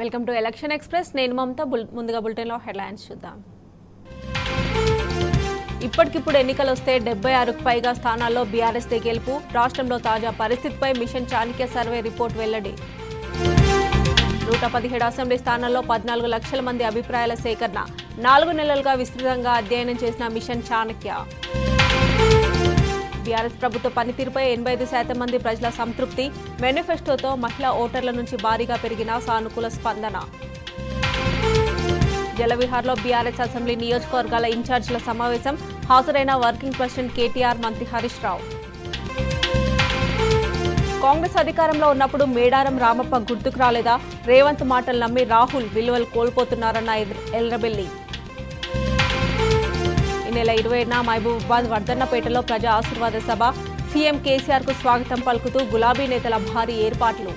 Welcome to election express. నేను మమత. ముందుగా బులెటిన్లో హెడ్లైన్స్ చూద్దాం. ఇప్పటికిప్పుడు ఎన్నికలు వస్తే 76కు పైగా స్థానాల్లో బీఆర్ఎస్ గెలుపు. రాష్ట్రంలో తాజా పరిస్థితిపై మిషన్ చాణక్య సర్వే రిపోర్ట్ వెల్లడి. 117 అసెంబ్లీ స్థానాల్లో 14 లక్షల మంది అభిప్రాయాల సేకరణ. 4 నెలలుగా విస్తృతంగా అధ్యయనం చేసిన మిషన్ చాణక్య. బీఆర్ఎస్ ప్రభుత్వ పనితీరుపై 85% మంది ప్రజల సంతృప్తి. మేనిఫెస్టోతో మహిళా ఓటర్ల నుంచి భారీగా పెరిగిన సానుకూల స్పందన. జలవిహార్లో బీఆర్ఎస్ అసెంబ్లీ నియోజకవర్గాల ఇన్ఛార్జీల సమావేశం. హాజరైన వర్కింగ్ ప్రెసిడెంట్ కేటీఆర్, మంత్రి హరీష్ రావు. కాంగ్రెస్ అధికారంలో ఉన్నప్పుడు మేడారం రామప్ప గుర్తుకు రాలేదా? రేవంత్ మాటలు నమ్మి రాహుల్ విలువలు కోల్పోతున్నారన్న ఎల్రబెల్లి. ఈ నెల 20న మహబూబాబాద్ వర్ధన్నపేటలో ప్రజా ఆశీర్వాద సభ. సీఎం కేసీఆర్ కు స్వాగతం పలుకుతూ గులాబీ నేతల భారీ ఏర్పాట్లు.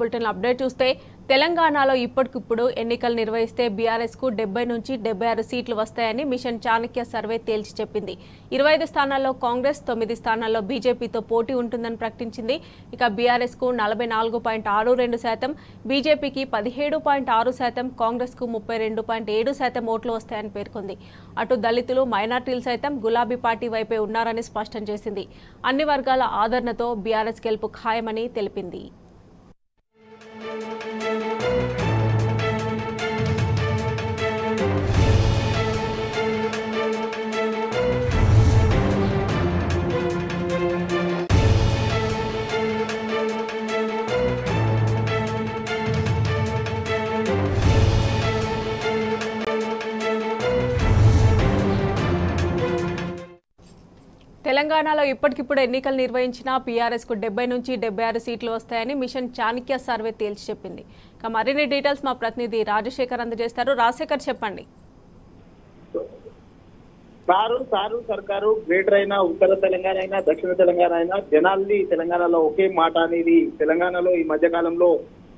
బులెటిన్ అప్డేట్ చూస్తే తెలంగాణలో ఇప్పటికిప్పుడు ఎన్నికలు నిర్వహిస్తే బీఆర్ఎస్ కు 70 నుంచి 76 సీట్లు వస్తాయని మిషన్ చాణక్య సర్వే తేల్చి చెప్పింది. 25 స్థానాల్లో కాంగ్రెస్, 9 స్థానాల్లో బీజేపీతో పోటీ ఉంటుందని ప్రకటించింది. ఇక బీఆర్ఎస్ కు 44.62%, బీజేపీకి 17.6%, కాంగ్రెస్ కు 32.7% ఓట్లు వస్తాయని పేర్కొంది. అటు దళితులు, మైనార్టీలు సైతం గులాబీ పార్టీ వైపే ఉన్నారని స్పష్టం చేసింది. అన్ని వర్గాల ఆదరణతో బీఆర్ఎస్ గెలుపు ఖాయమని తెలిపింది. తెలంగాణలో ఇప్పటికిప్పుడు ఎన్నికలు నిర్వహించిన బీఆర్ఎస్ కు 70 నుంచి 76 సీట్లు వస్తాయని మిషన్ చాణక్య సర్వే తేల్చి చెప్పింది. ఇక మరిన్ని డీటెయిల్స్ మా ప్రతినిధి రాజశేఖర్ అందజేస్తారు. రాజశేఖర్, చెప్పండి. సారు సర్కారు గ్రేటర్ అయినా, ఉత్తర తెలంగాణ అయినా, దక్షిణ తెలంగాణ అయినా, జనాల్ని తెలంగాణలో ఒకే మాట అనేది తెలంగాణలో ఈ మధ్య కాలంలో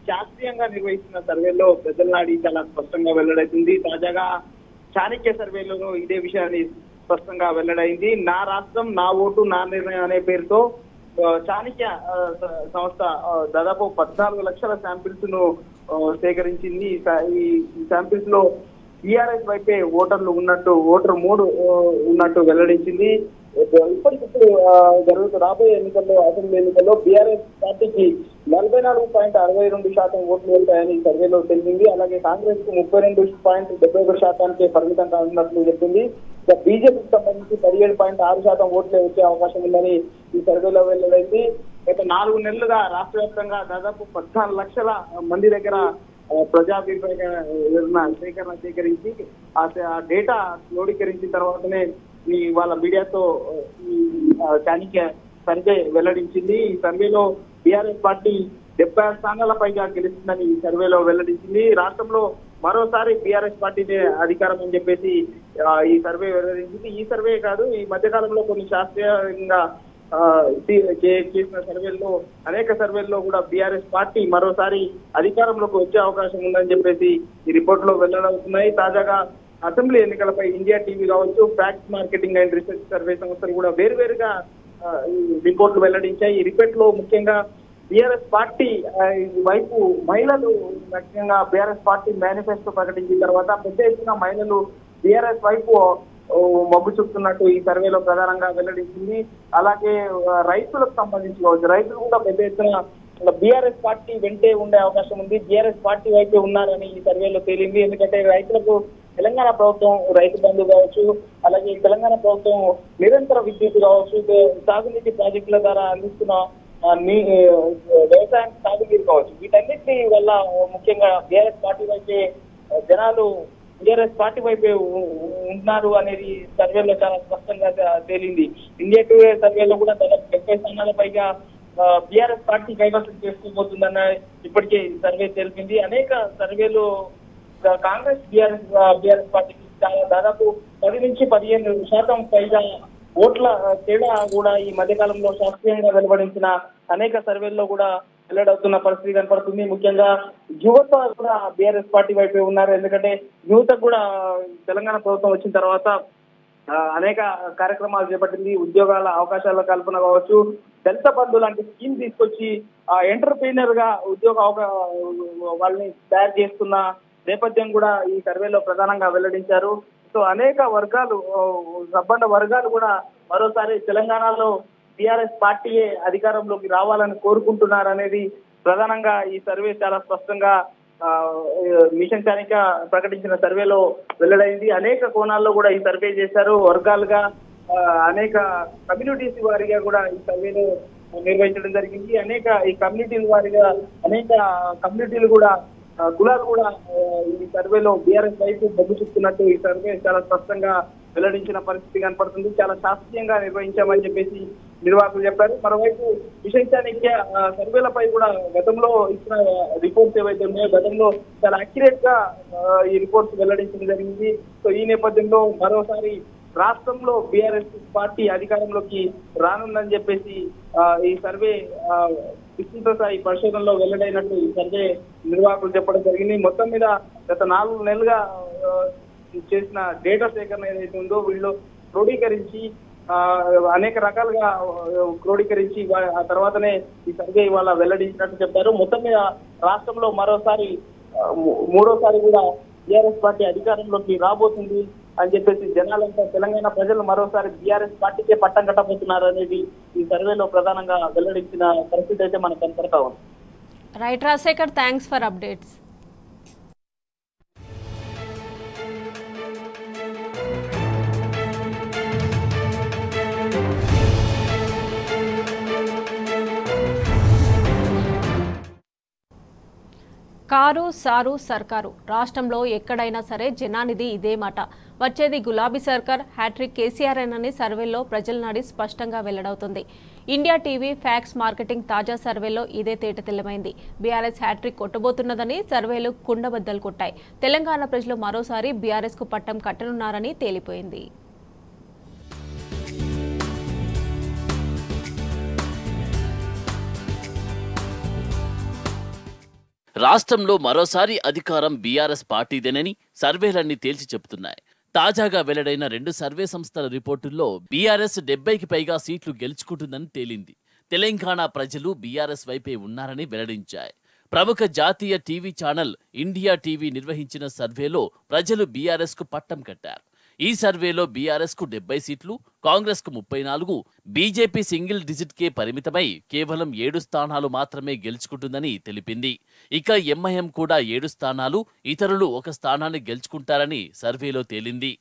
శాస్త్రీయంగా నిర్వహిస్తున్న సర్వేలో ప్రజల నాడి చాలా స్పష్టంగా వెల్లడైతుంది. తాజాగా చాణక్య సర్వేలో ఇదే విషయాన్ని స్పష్టంగా వెల్లడైంది. నా రాష్ట్రం నా ఓటు నా నిర్ణయం అనే పేరుతో చాణక్య సంస్థ దాదాపు 14 లక్షల శాంపిల్స్ ను సేకరించింది. ఈ శాంపిల్స్ లో బీఆర్ఎస్ వైపే ఓటర్ 3 ఉన్నట్టు వెల్లడించింది. ఇప్పటికిప్పుడు రాబోయే ఎన్నికల్లో, అసెంబ్లీ ఎన్నికల్లో బీఆర్ఎస్ పార్టీకి 44.62% ఓట్లు వెళ్తాయని సర్వేలో తెలిపింది. అలాగే కాంగ్రెస్ కు 32.71% పరిమితం కానున్నట్లు చెప్పింది. ఇక బీజేపీకి సంబంధించి 17.6% ఓట్లే వచ్చే అవకాశం ఉందని ఈ సర్వేలో వెల్లడైంది. గత 4 నెలలుగా రాష్ట్ర వ్యాప్తంగా దాదాపు 14 లక్షల మంది దగ్గర ప్రజాభిప్రాయ సేకరించి ఆ డేటా క్రోడీకరించిన తర్వాతనే వాళ్ళ మీడియాతో ఈ చాణక్య సర్వే వెల్లడించింది. ఈ సర్వేలో బీఆర్ఎస్ పార్టీ 76 స్థానాల పైగా గెలుస్తుందని ఈ సర్వేలో వెల్లడించింది. రాష్ట్రంలో మరోసారి బీఆర్ఎస్ పార్టీనే అధికారం అని చెప్పేసి ఈ సర్వే వెల్లడించింది. ఈ సర్వే కాదు, ఈ మధ్యకాలంలో కొన్ని శాస్త్రీయంగా చేసిన సర్వేల్లో, అనేక సర్వేల్లో కూడా బీఆర్ఎస్ పార్టీ మరోసారి అధికారంలోకి వచ్చే అవకాశం ఉందని చెప్పేసి ఈ రిపోర్ట్ లో వెల్లడవుతున్నాయి. తాజాగా అసెంబ్లీ ఎన్నికలపై ఇండియా టీవీ కావచ్చు, fact marketing and research survey సంస్థలు కూడా వేరువేరుగా రిపోర్ట్లు వెల్లడించాయి. ఈ రిపోర్ట్ లో ముఖ్యంగా బీఆర్ఎస్ పార్టీ వైపు మహిళలు, ముఖ్యంగా బీఆర్ఎస్ పార్టీ మేనిఫెస్టో ప్రకటించిన తర్వాత పెద్ద ఎత్తున మహిళలు బీఆర్ఎస్ వైపు మొగ్గు చూపుతున్నట్టు ఈ సర్వేలో ప్రధానంగా వెల్లడించింది. అలాగే రైతులకు సంబంధించి కావచ్చు, రైతులు కూడా పెద్ద ఎత్తున బీఆర్ఎస్ పార్టీ వెంటే ఉండే అవకాశం ఉంది, బీఆర్ఎస్ పార్టీ వైపే ఉన్నారని ఈ సర్వేలో తేలింది. ఎందుకంటే రైతులకు తెలంగాణ ప్రభుత్వం రైతు బంధు కావచ్చు, అలాగే తెలంగాణ ప్రభుత్వం నిరంతర విద్యుత్ కావచ్చు, సాగునీటి ప్రాజెక్టుల ద్వారా అందిస్తున్న వ్యవసాయం సాగునీరు కావచ్చు, వీటన్నిటి వల్ల ముఖ్యంగా బీఆర్ఎస్ పార్టీ వైపే జనాలు బీఆర్ఎస్ పార్టీ వైపే ఉన్నారు అనేది సర్వేలో చాలా స్పష్టంగా తేలింది. ఇండియా టుడే సర్వేలో కూడా దాదాపు 70 స్థానాల పైగా బీఆర్ఎస్ పార్టీ కైవసం చేసుకోబోతుందన్న ఇప్పటికే సర్వే తెలిపింది. అనేక సర్వేలు కాంగ్రెస్ బీఆర్ఎస్ పార్టీకి దాదాపు 10 నుంచి 15% పైగా ఓట్ల తేడా కూడా ఈ మధ్యకాలంలో శాస్త్రీయంగా వెలువడించిన అనేక సర్వేల్లో కూడా వెల్లడవుతున్న పరిస్థితి కనపడుతుంది. ముఖ్యంగా యువత కూడా బీఆర్ఎస్ పార్టీ వైపే ఉన్నారు. ఎందుకంటే యువత కూడా తెలంగాణ ప్రభుత్వం వచ్చిన తర్వాత అనేక కార్యక్రమాలు చేపట్టింది. ఉద్యోగాల అవకాశాల కల్పన కావచ్చు, దళిత బంధు లాంటి స్కీమ్ తీసుకొచ్చి ఎంటర్ప్రీనర్ గా ఉద్యోగ వాళ్ళని తయారు చేస్తున్న నేపథ్యం కూడా ఈ సర్వేలో ప్రధానంగా వెల్లడించారు. సో అనేక వర్గాలు, సబ్బండ వర్గాలు కూడా మరోసారి తెలంగాణలో టిఆర్ఎస్ పార్టీయే అధికారంలోకి రావాలని కోరుకుంటున్నారనేది ప్రధానంగా ఈ సర్వే చాలా స్పష్టంగా మిషన్ చాణిక్య ప్రకటించిన సర్వేలో వెల్లడైంది. అనేక కోణాల్లో కూడా ఈ సర్వే చేశారు. వర్గాలుగా అనేక కమ్యూనిటీస్ వారిగా కూడా ఈ సర్వేలో నిర్వహించడం జరిగింది. ఈ కమ్యూనిటీల వారిగా అనేక కమ్యూనిటీలు కూడా, కులాలు కూడా ఈ సర్వేలో బీఆర్ఎస్ వైపు మొగ్గు చూపుతున్నట్టు ఈ సర్వే చాలా స్పష్టంగా వెల్లడించిన పరిస్థితి కనపడుతుంది. చాలా శాస్త్రీయంగా నిర్వహించామని చెప్పేసి నిర్వాహకులు చెప్పారు. మరోవైపు మిషన్ చాణిక్య సర్వేలపై కూడా గతంలో ఇచ్చిన రిపోర్ట్స్ ఏవైతే ఉన్నాయో గతంలో చాలా అక్యురేట్ గా ఈ రిపోర్ట్స్ వెల్లడించడం జరిగింది. సో ఈ నేపథ్యంలో మరోసారి రాష్ట్రంలో బీఆర్ఎస్ పార్టీ అధికారంలోకి రానుందని చెప్పేసి ఈ సర్వే విస్తృత స్థాయి పరిశోధనలో వెల్లడైనట్టు ఈ సర్వే నిర్వాహకులు చెప్పడం జరిగింది. మొత్తం మీద గత 4 నెలలుగా చేసిన డేటా సేకరణ ఏదైతే ఉందో వీళ్ళు క్రోడీకరించి అనేక రకాలుగా క్రోడీకరించి ఆ తర్వాతనే ఈ సర్వే ఇవాళ వెల్లడించినట్టు చెప్పారు. మొత్తం మీద రాష్ట్రంలో మరోసారి మూడోసారి కూడా బీఆర్ఎస్ పార్టీ అధికారంలోకి రాబోతుంది అని చెప్పేసి జనాలంతా, తెలంగాణ ప్రజలు మరోసారి బీఆర్ఎస్ పార్టీకే పట్టం కట్టబోతున్నారు అనేది ఈ సర్వేలో ప్రధానంగా వెల్లడించిన పరిస్థితి అయితే మనకు కనపడతా ఉంది. Right Rajasekhar, thanks for updates. Car sir సర్కారు, రాష్ట్రంలో ఎక్కడైనా సరే జనానిది ఇదే మాట. వచ్చేది గులాబీ సర్కార్, హ్యాట్రిక్ కేసీఆర్ అని సర్వేలో ప్రజల నాడి స్పష్టంగా వెల్లడవుతుంది. ఇండియా టీవీ ఫ్యాక్స్ మార్కెటింగ్ తాజా సర్వేలో ఇదే తేటతెల్లమైంది. బీఆర్ఎస్ హ్యాట్రిక్ కొట్టబోతున్నదని సర్వేలు కుండబద్దలు కొట్టాయి. తెలంగాణ ప్రజలు మరోసారి బీఆర్ఎస్ కు పట్టం కట్టనున్నారని తేలిపోయింది. రాష్ట్రంలో మరోసారి అధికారం బీఆర్ఎస్ పార్టీదేనని సర్వేలన్నీ తేల్చి చెబుతున్నాయి. తాజాగా వెల్లడైన 2 సర్వే సంస్థల రిపోర్టుల్లో బీఆర్ఎస్ 70కి పైగా సీట్లు గెలుచుకుంటుందని తేలింది. తెలంగాణ ప్రజలు బీఆర్ఎస్ వైపే ఉన్నారని వెల్లడించాయి. ప్రముఖ జాతీయ టీవీ ఛానల్ ఇండియా టీవీ నిర్వహించిన సర్వేలో ప్రజలు బీఆర్ఎస్ కు పట్టం కట్టారు. ఈ సర్వేలో బీఆర్ఎస్ కు 70 సీట్లు, కాంగ్రెస్ కు 34, బీజేపీ సింగిల్ డిజిట్ కే పరిమితమై కేవలం 7 స్థానాలు మాత్రమే గెలుచుకుంటుందని తెలిపింది. ఇక ఎంఐఎం కూడా 7 స్థానాలు, ఇతరులు 1 స్థానాన్ని గెలుచుకుంటారని సర్వేలో తేలింది.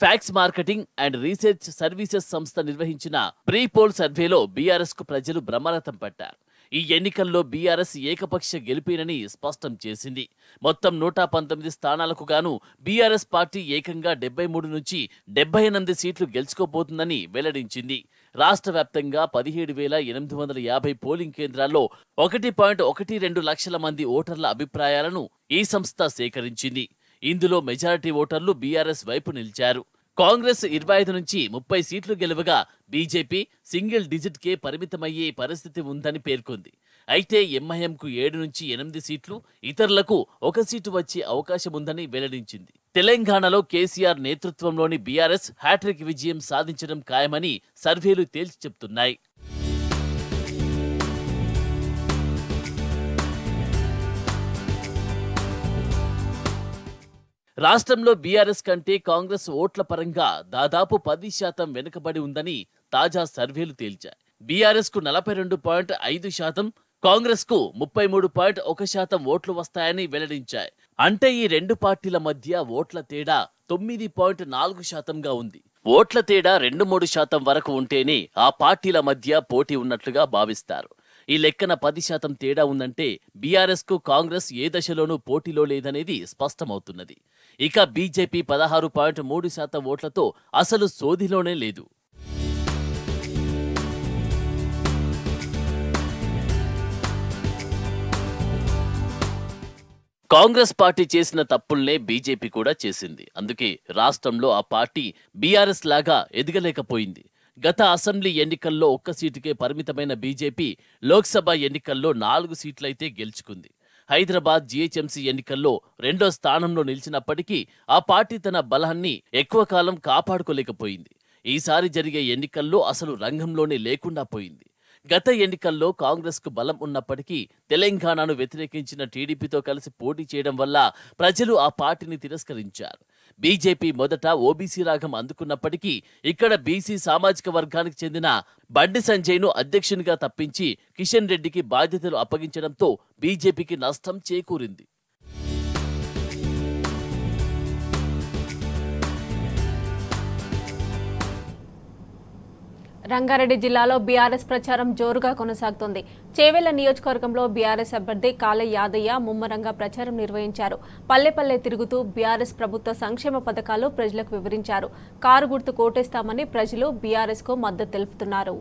Facts Marketing and Research Services సంస్థ నిర్వహించిన ప్రీ పోల్ సర్వేలో బీఆర్ఎస్ కు ప్రజలు బ్రహ్మరథం పట్టారు. ఈ ఎన్నికల్లో బీఆర్ఎస్ ఏకపక్ష గెలిపేనని స్పష్టం చేసింది. మొత్తం 119 స్థానాలకు గాను బీఆర్ఎస్ పార్టీ ఏకంగా 73 నుంచి 78 సీట్లు గెలుచుకోబోతుందని వెల్లడించింది. రాష్ట్ర వ్యాప్తంగా 17,850 పోలింగ్ కేంద్రాల్లో 1.12 లక్షల మంది ఓటర్ల అభిప్రాయాలను ఈ సంస్థ సేకరించింది. ఇందులో మెజారిటీ ఓటర్లు బీఆర్ఎస్ వైపు నిలిచారు. కాంగ్రెస్ 25 నుంచి 30 సీట్లు గెలువగా బీజేపీ సింగిల్ డిజిట్ కే పరిమితమయ్యే పరిస్థితి ఉందని పేర్కొంది. అయితే ఎంఐఎంకు 7 నుంచి 8 సీట్లు, ఇతరులకు 1 సీటు వచ్చే అవకాశం ఉందని వెల్లడించింది. తెలంగాణలో కేసీఆర్ నేతృత్వంలోని బీఆర్ఎస్ హ్యాట్రిక్ విజయం సాధించడం ఖాయమని సర్వేలు తేల్చి చెప్తున్నాయి. రాష్ట్రంలో బీఆర్ఎస్ కంటే కాంగ్రెస్ ఓట్ల పరంగా దాదాపు 10% వెనుకబడి ఉందని తాజా సర్వేలు తేల్చాయి. బీఆర్ఎస్ కు 42.5%, కాంగ్రెస్ కు 33.1% ఓట్లు వస్తాయని వెల్లడించాయి. అంటే ఈ 2 పార్టీల మధ్య ఓట్ల తేడా 9.4%గా ఉంది. ఓట్ల తేడా 2-3% వరకు ఉంటేనే ఆ పార్టీల మధ్య పోటీ ఉన్నట్లుగా భావిస్తారు. ఈ లెక్కన 10% తేడా ఉందంటే బీఆర్ఎస్ కు కాంగ్రెస్ ఏ దశలోనూ పోటీలో లేదనేది స్పష్టమవుతున్నది. ఇక బీజేపీ 16.3% ఓట్లతో అసలు సోదిలోనే లేదు. కాంగ్రెస్ పార్టీ చేసిన తప్పుల్నే బీజేపీ కూడా చేసింది. అందుకే రాష్ట్రంలో ఆ పార్టీ బీఆర్ఎస్ లాగా ఎదగలేకపోయింది. గత అసెంబ్లీ ఎన్నికల్లో 1 సీటుకే పరిమితమైన బీజేపీ లోక్సభ ఎన్నికల్లో 4 సీట్లయితే గెలుచుకుంది. హైదరాబాద్ జీహెచ్ఎంసీ ఎన్నికల్లో 2వ స్థానంలో నిలిచినప్పటికీ ఆ పార్టీ తన బలాన్ని ఎక్కువ కాలం కాపాడుకోలేకపోయింది. ఈసారి జరిగే ఎన్నికల్లో అసలు రంగంలోనే లేకుండా పోయింది. గత ఎన్నికల్లో కాంగ్రెస్కు బలం ఉన్నప్పటికీ తెలంగాణను వ్యతిరేకించిన టీడీపీతో కలిసి పోటీ చేయడం వల్ల ప్రజలు ఆ పార్టీని తిరస్కరించారు. బీజేపీ మొదట ఓబీసీ రాగం అందుకున్నప్పటికీ ఇక్కడ బీసీ సామాజిక వర్గానికి చెందిన బండి సంజయ్ను అధ్యక్షునిగా తప్పించి కిషన్ రెడ్డికి బాధ్యతలు అప్పగించడంతో బీజేపీకి నష్టం చేకూరింది. రంగారెడ్డి జిల్లాలో బీఆర్ఎస్ ప్రచారం జోరుగా కొనసాగుతోంది. చేవెళ్ల నియోజకవర్గంలో బీఆర్ఎస్ అభ్యర్థి కాళ యాదయ్య ముమ్మరంగా ప్రచారం నిర్వహించారు. పల్లెపల్లె తిరుగుతూ బీఆర్ఎస్ ప్రభుత్వ సంక్షేమ పథకాలు ప్రజలకు వివరించారు. కారు గుర్తు కోటేస్తామని ప్రజలు బీఆర్ఎస్ కు మద్దతు తెలుపుతున్నారు.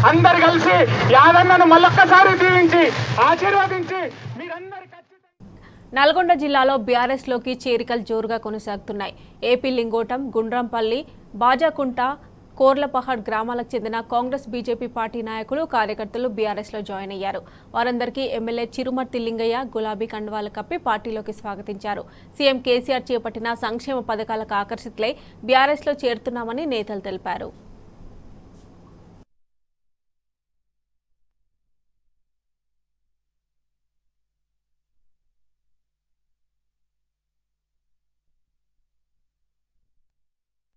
అందరు కలిసి యాదన్నను మళ్ళొక్కసారి దీవించి ఆశీర్వదించి మీరందరూ. నల్గొండ జిల్లాలో బీఆర్ఎస్ లోకి చేరికలు జోరుగా కొనసాగుతున్నాయి. ఏపీ లింగోటం, గుండ్రంపల్లి, బాజాకుంట, కోర్లపహాడ్ గ్రామాలకు చెందిన కాంగ్రెస్ బీజేపీ పార్టీ నాయకులు, కార్యకర్తలు బీఆర్ఎస్ లో జాయిన్ అయ్యారు. వారందరికీ ఎమ్మెల్యే చిరుమర్తి లింగయ్య గులాబీ కండువాలు కప్పి పార్టీలోకి స్వాగతించారు. సీఎం కేసీఆర్ చేపట్టిన సంక్షేమ పథకాలకు ఆకర్షితులై బీఆర్ఎస్ లో చేరుతున్నామని నేతలు తెలిపారు.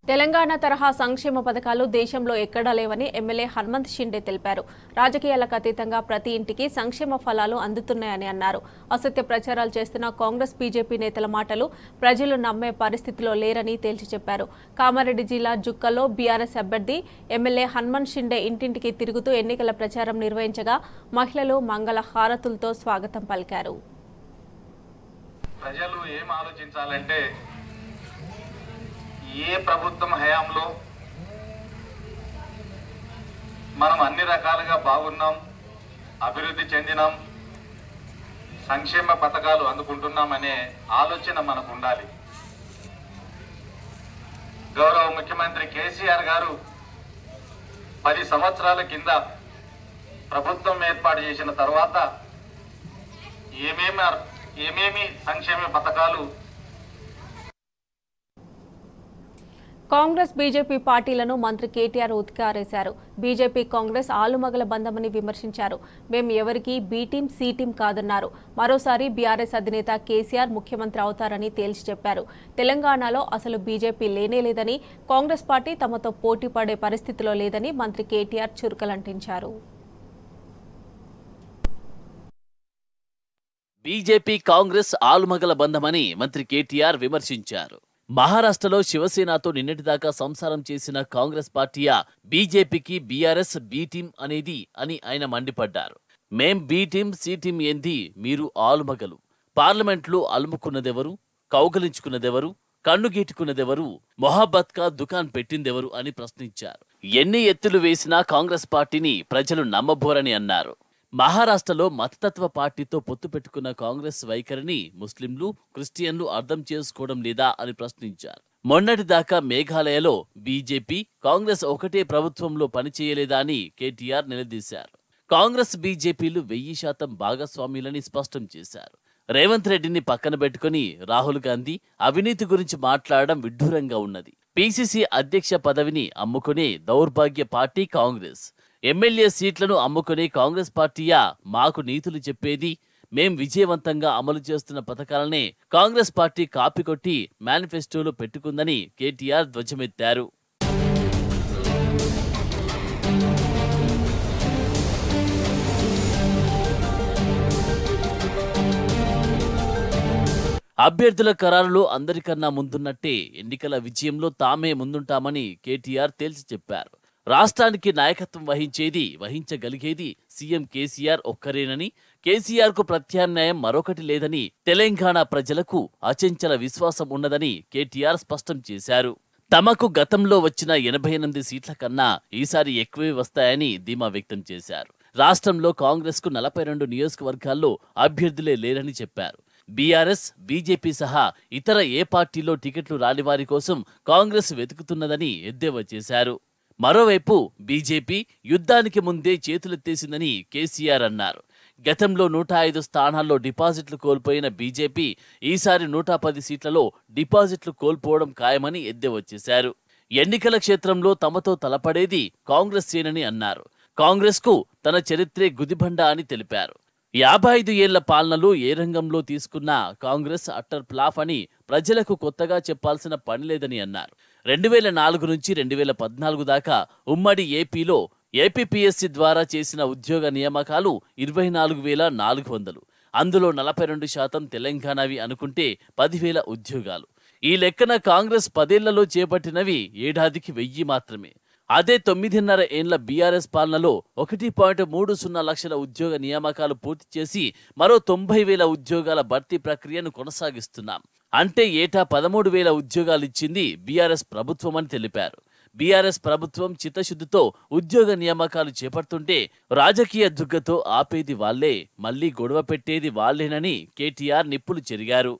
తెలంగాణ తరహా సంక్షేమ పథకాలు దేశంలో ఎక్కడా లేవని ఎమ్మెల్యే హనుమంత్ షిండే తెలిపారు. రాజకీయాలకు అతీతంగా ప్రతి ఇంటికి సంక్షేమ ఫలాలు అందుతున్నాయని అన్నారు. అసత్య ప్రచారాలు చేస్తున్న కాంగ్రెస్ బీజేపీ నేతల మాటలు ప్రజలు నమ్మే పరిస్థితిలో లేరని తేల్చి చెప్పారు. కామారెడ్డి జిల్లా జుక్కల్లో బీఆర్ఎస్ అభ్యర్థి ఎమ్మెల్యే హనుమంత్ షిండే ఇంటింటికి తిరుగుతూ ఎన్నికల ప్రచారం నిర్వహించగా మహిళలు మంగళ హారతులతో స్వాగతం పలికారు. ప్రజలు ఏం ఆలోచించాలంటే ఏ ప్రభుత్వం హయాంలో మనం అన్ని రకాలుగా బాగున్నాం, అభివృద్ధి చెందినాం, సంక్షేమ పథకాలు అందుకుంటున్నామనే ఆలోచన మనకు ఉండాలి. గౌరవ ముఖ్యమంత్రి కేసీఆర్ గారు 10 సంవత్సరాల కింద ప్రభుత్వం ఏర్పాటు చేసిన తర్వాత ఏమేమి సంక్షేమ పథకాలు. కాంగ్రెస్ బీజేపీ పార్టీలను మంత్రి కేటీఆర్ ఉతికారేశారు. బీజేపీ కాంగ్రెస్ ఆలుమగల బంధమని విమర్శించారు. మేం ఎవరికి బీ టీం సి టీం కాదన్నారు. మరోసారి బీఆర్ఎస్ అధినేత కేసీఆర్ ముఖ్యమంత్రి అవుతారని తేల్చి చెప్పారు. తెలంగాణలో అసలు బీజేపీ లేనేలేదని, కాంగ్రెస్ పార్టీ తమతో పోటీ పడే పరిస్థితిలో లేదని మంత్రి కేటీఆర్ చురుకలంటించారు. బీజేపీ కాంగ్రెస్ ఆలుమగల బంధమని మంత్రి కేటీఆర్ విమర్శించారు. మహారాష్ట్రలో శివసేనతో నిన్నటిదాకా సంసారం చేసిన కాంగ్రెస్ పార్టీయా బీజేపీకి బీఆర్ఎస్ బీ టీం అనేది అని ఆయన మండిపడ్డారు. మేం బీ టీం సి టీం ఏంది, మీరు ఆలుమగలు. పార్లమెంట్లో అలుముకున్నదెవరు, కౌగలించుకున్నదెవరు, కన్నుగీటుకున్నదెవరు, మొహబ్బత్కా దుకాన్ పెట్టిందెవరు అని ప్రశ్నించారు. ఎన్ని ఎత్తులు వేసినా కాంగ్రెస్ పార్టీని ప్రజలు నమ్మబోరని అన్నారు. మహారాష్ట్రలో మతతత్వ పార్టీతో పొత్తు పెట్టుకున్న కాంగ్రెస్ వైఖరిని ముస్లింలు, క్రిస్టియన్లు అర్థం చేసుకోవడం లేదా అని ప్రశ్నించారు. మొన్నటిదాకా మేఘాలయలో బీజేపీ, కాంగ్రెస్ ఒకటే ప్రభుత్వంలో పనిచేయలేదా అని కేటీఆర్ నిలదీశారు. కాంగ్రెస్ బీజేపీలు 1000% భాగస్వామ్యులని స్పష్టం చేశారు. రేవంత్ రెడ్డిని పక్కన పెట్టుకుని రాహుల్ గాంధీ అవినీతి గురించి మాట్లాడడం విడ్డూరంగా ఉన్నది. పీసీసీ అధ్యక్ష పదవిని అమ్ముకునే దౌర్భాగ్య పార్టీ కాంగ్రెస్. ఎమ్మెల్యే సీట్లను అమ్ముకునే కాంగ్రెస్ పార్టీయా మాకు నీతులు చెప్పేది? మేం విజయవంతంగా అమలు చేస్తున్న పథకాలనే కాంగ్రెస్ పార్టీ కాపీకొట్టి మేనిఫెస్టోలో పెట్టుకుందని కేటీఆర్ ధ్వజమెత్తారు. అభ్యర్థుల ఖరారులో అందరికన్నా ముందున్నట్టే ఎన్నికల విజయంలో తామే ముందుంటామని కేటీఆర్ తేల్చి చెప్పారు. రాష్ట్రానికి నాయకత్వం వహించగలిగేది సీఎం కేసీఆర్ ఒక్కరేనని, కేసీఆర్ కు ప్రత్యామ్నాయం మరొకటి లేదని, తెలంగాణ ప్రజలకు అచంచల విశ్వాసం ఉన్నదని కేటీఆర్ స్పష్టం చేశారు. తమకు గతంలో వచ్చిన 88 సీట్ల కన్నా ఈసారి ఎక్కువే వస్తాయని ధీమా వ్యక్తం చేశారు. రాష్ట్రంలో కాంగ్రెస్కు 42 నియోజకవర్గాల్లో అభ్యర్థులే లేరని చెప్పారు. బీఆర్ఎస్, బీజేపీ సహా ఇతర ఏ పార్టీలో టికెట్లు రాని వారి కోసం కాంగ్రెస్ వెతుకుతున్నదని ఎద్దేవా చేశారు. మరోవైపు బీజేపీ యుద్ధానికి ముందే చేతులెత్తేసిందని కేసీఆర్ అన్నారు. గతంలో 105 స్థానాల్లో డిపాజిట్లు కోల్పోయిన బీజేపీ ఈసారి 110 సీట్లలో డిపాజిట్లు కోల్పోవడం ఖాయమని ఎద్దేవా చేశారు. ఎన్నికల క్షేత్రంలో తమతో తలపడేది కాంగ్రెస్ సేనని అన్నారు. కాంగ్రెస్కు తన చరిత్రే గుదిబండ అని తెలిపారు. 55 ఏళ్ల పాలనలో ఏ రంగంలో తీసుకున్నా కాంగ్రెస్ అట్టర్ ఫ్లాప్ అని ప్రజలకు కొత్తగా చెప్పాల్సిన పని లేదని అన్నారు. 2004 నుంచి 2014 దాకా ఉమ్మడి ఏపీలో ఏపీపీఎస్సీ ద్వారా చేసిన ఉద్యోగ నియామకాలు 24,400. అందులో 42% తెలంగాణవి అనుకుంటే 10,000 ఉద్యోగాలు. ఈ లెక్కన కాంగ్రెస్ 10 ఏళ్లలో చేపట్టినవి ఏడాదికి 1000 మాత్రమే. అదే 9.5 ఏళ్ల బీఆర్ఎస్ పాలనలో 1.30 లక్షల ఉద్యోగ నియామకాలు పూర్తి చేసి మరో 90,000 ఉద్యోగాల భర్తీ ప్రక్రియను కొనసాగిస్తున్నాం. అంటే ఏటా 13,000 ఉద్యోగాలిచ్చింది బీఆర్ఎస్ ప్రభుత్వమని తెలిపారు. బీఆర్ఎస్ ప్రభుత్వం చిత్తశుద్ధితో ఉద్యోగ నియామకాలు చేపడుతుంటే రాజకీయ దుగ్గతో ఆపేది వాళ్లే, మళ్లీ గొడవ పెట్టేది వాళ్లేనని కేటీఆర్ నిప్పులు చెరిగారు.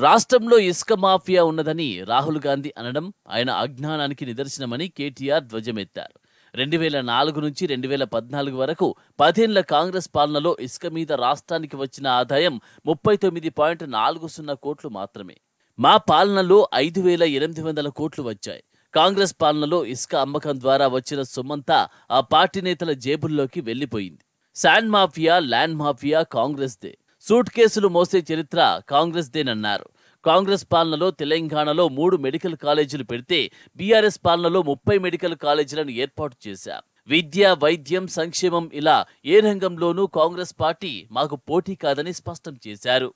రాష్ట్రంలో ఇసుక మాఫియా ఉన్నదని రాహుల్ గాంధీ అనడం ఆయన అజ్ఞానానికి నిదర్శనమని కేటీఆర్ ధ్వజమెత్తారు. 2004 నుంచి 2014 వరకు 10 ఏళ్ల కాంగ్రెస్ పాలనలో ఇసుక మీద రాష్ట్రానికి వచ్చిన ఆదాయం 39.40 కోట్లు మాత్రమే. మా పాలనలో 5,800 కోట్లు వచ్చాయి. కాంగ్రెస్ పాలనలో ఇసుక అమ్మకం ద్వారా వచ్చిన సొమ్మంతా ఆ పార్టీ నేతల జేబుల్లోకి వెళ్లిపోయింది. శాండ్ మాఫియా, ల్యాండ్ మాఫియా కాంగ్రెస్దే. సూట్ కేసులు మోసే చరిత్ర కాంగ్రెస్దేనన్నారు. కాంగ్రెస్ పాలనలో తెలంగాణలో 3 మెడికల్ కాలేజీలు పెడితే బీఆర్ఎస్ పాలనలో 30 మెడికల్ కాలేజీలను ఏర్పాటు చేశాం. విద్య, వైద్యం, సంక్షేమం ఇలా ఏ రంగంలోనూ కాంగ్రెస్ పార్టీ మాకు పోటీ కాదని స్పష్టం చేశారు.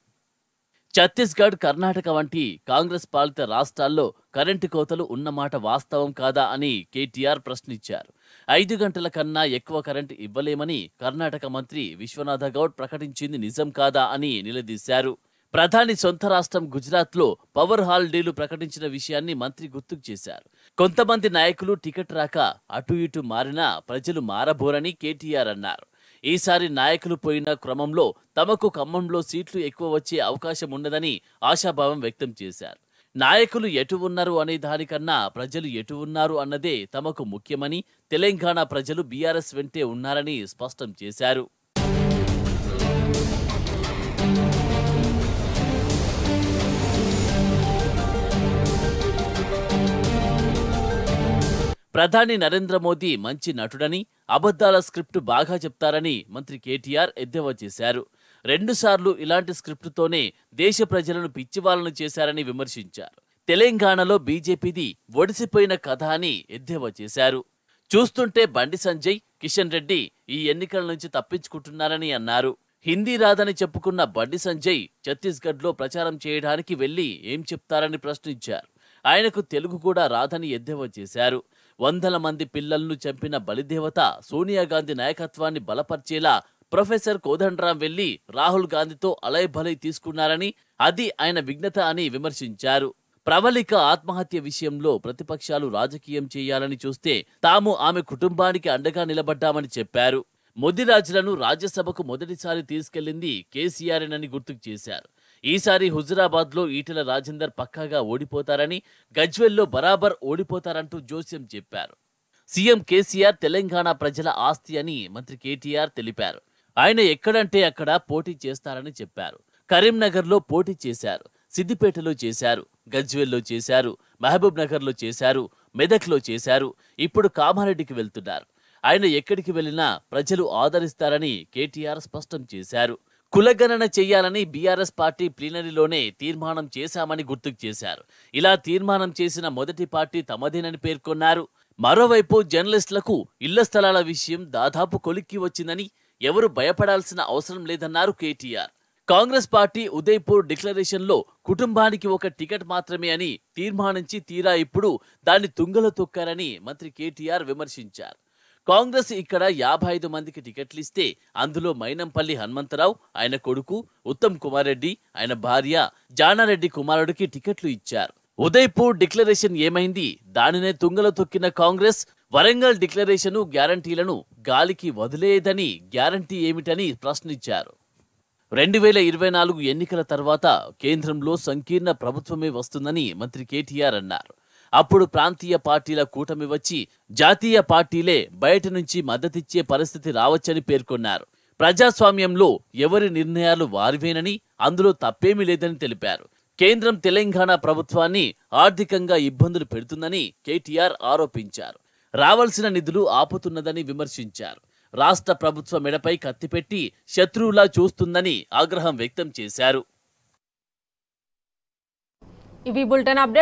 ఛత్తీస్గఢ్, కర్ణాటక వంటి కాంగ్రెస్ పాలిత రాష్ట్రాల్లో కరెంటు కోతలు ఉన్నమాట వాస్తవం కాదా అని కేటీఆర్ ప్రశ్నించారు. 5 గంటల కన్నా ఎక్కువ కరెంటు ఇవ్వలేమని కర్ణాటక మంత్రి విశ్వనాథ గౌడ్ ప్రకటించింది నిజం కాదా అని నిలదీశారు. ప్రధాని సొంత రాష్ట్రం గుజరాత్లో పవర్ హాలిడేలు ప్రకటించిన విషయాన్ని మంత్రి గుర్తుకు చేశారు. కొంతమంది నాయకులు టికెట్ రాక అటు ఇటు మారినా ప్రజలు మారబోరని కేటీఆర్ అన్నారు. ఈసారి నాయకులు పోయిన క్రమంలో తమకు ఖమ్మంలో సీట్లు ఎక్కువ వచ్చే అవకాశం ఉన్నదని ఆశాభావం వ్యక్తం చేశారు. నాయకులు ఎటు ఉన్నారు అనే దానికన్నా ప్రజలు ఎటు ఉన్నారు అన్నదే తమకు ముఖ్యమని, తెలంగాణ ప్రజలు బీఆర్ఎస్ వెంటే ఉన్నారని స్పష్టం చేశారు. ప్రధాని నరేంద్ర మోదీ మంచి నటుడని, అబద్ధాల స్క్రిప్ట్ బాగా చెప్తారని మంత్రి కేటీఆర్ ఎద్దేవా చేశారు. 2 సార్లు ఇలాంటి స్క్రిప్టుతోనే దేశ ప్రజలను పిచ్చివాళ్లను చేశారని విమర్శించారు. తెలంగాణలో బీజేపీది ఒడిసిపోయిన కథ అని ఎద్దేవా చేశారు. చూస్తుంటే బండి సంజయ్, కిషన్ రెడ్డి ఈ ఎన్నికల నుంచి తప్పించుకుంటున్నారని అన్నారు. హిందీ రాదని చెప్పుకున్న బండి సంజయ్ ఛత్తీస్గఢ్లో ప్రచారం చేయడానికి వెళ్లి ఏం చెప్తారని ప్రశ్నించారు. ఆయనకు తెలుగు కూడా రాదని ఎద్దేవా చేశారు. 100 మంది పిల్లలను చంపిన బలిదేవత సోనియా గాంధీ నాయకత్వాన్ని బలపర్చేలా ప్రొఫెసర్ కోదండరాం వెళ్లి రాహుల్ గాంధీతో అలైబలై తీసుకున్నారని, అది ఆయన విఘ్నత అని విమర్శించారు. ప్రవళిక ఆత్మహత్య విషయంలో ప్రతిపక్షాలు రాజకీయం చేయాలని చూస్తే తాము ఆమె కుటుంబానికి అండగా నిలబడ్డామని చెప్పారు. ముదిరాజులను రాజ్యసభకు మొదటిసారి తీసుకెళ్లింది కేసీఆర్నని గుర్తుకు చేశారు. ఈసారి హుజురాబాద్లో ఈటెల రాజేందర్ పక్కాగా ఓడిపోతారని, గజ్వెల్లో బరాబర్ ఓడిపోతారంటూ జోస్యం చెప్పారు. సీఎం కేసీఆర్ తెలంగాణ ప్రజల ఆస్తి అని మంత్రి కేటీఆర్ తెలిపారు. ఆయన ఎక్కడంటే అక్కడ పోటీ చేస్తారని చెప్పారు. కరీంనగర్లో పోటీ చేశారు, సిద్దిపేటలో చేశారు, గజ్వెల్లో చేశారు, మహబూబ్ నగర్లో చేశారు, మెదక్లో చేశారు. ఇప్పుడు కామారెడ్డికి వెళ్తున్నారు. ఆయన ఎక్కడికి వెళ్లినా ప్రజలు ఆదరిస్తారని కేటీఆర్ స్పష్టం చేశారు. కులగణన చేయాలని బీఆర్ఎస్ పార్టీ ప్లీనరీలోనే తీర్మానం చేశామని గుర్తుకు చేశారు. ఇలా తీర్మానం చేసిన మొదటి పార్టీ తమదేనని పేర్కొన్నారు. మరోవైపు జర్నలిస్టులకు ఇళ్ల స్థలాల విషయం దాదాపు కొలిక్కి వచ్చిందని, ఎవరు భయపడాల్సిన అవసరం లేదన్నారు కేటీఆర్. కాంగ్రెస్ పార్టీ ఉదయ్పూర్ డిక్లరేషన్లో కుటుంబానికి ఒక టికెట్ మాత్రమే అని తీర్మానించి తీరా ఇప్పుడు దాన్ని తుంగలో తొక్కారని మంత్రి కేటీఆర్ విమర్శించారు. కాంగ్రెస్ ఇక్కడ 55 మందికి టికెట్లు ఇస్తే అందులో మైనంపల్లి హనుమంతరావు, ఆయన కొడుకు ఉత్తమ్ కుమార్ రెడ్డి, ఆయన భార్య జానారెడ్డి కుమారుడికి టికెట్లు ఇచ్చారు. ఉదయ్పూర్ డిక్లరేషన్ ఏమైంది? దానినే తుంగలో తొక్కిన కాంగ్రెస్ వరంగల్ డిక్లరేషను గ్యారంటీలను గాలికి వదిలేదని గ్యారంటీ ఏమిటని ప్రశ్నించారు. 2024 ఎన్నికల తర్వాత కేంద్రంలో సంకీర్ణ ప్రభుత్వమే వస్తుందని మంత్రి కేటీఆర్ అన్నారు. అప్పుడు ప్రాంతీయ పార్టీల కూటమి వచ్చి జాతీయ పార్టీలే బయట నుంచి మద్దతిచ్చే పరిస్థితి రావచ్చని పేర్కొన్నారు. ప్రజాస్వామ్యంలో ఎవరి నిర్ణయాలు వారివేనని, అందులో తప్పేమీ లేదని తెలిపారు. కేంద్రం తెలంగాణ ప్రభుత్వాన్ని ఆర్థికంగా ఇబ్బందులు పెడుతుందని కేటీఆర్ ఆరోపించారు. రావాల్సిన నిధులు ఆపుతున్నదని విమర్శించారు. రాష్ట్ర ప్రభుత్వ మెడపై కత్తిపెట్టి శత్రువులా చూస్తుందని ఆగ్రహం వ్యక్తం చేశారు. ఇవి బులెటిన్ అప్డేట్.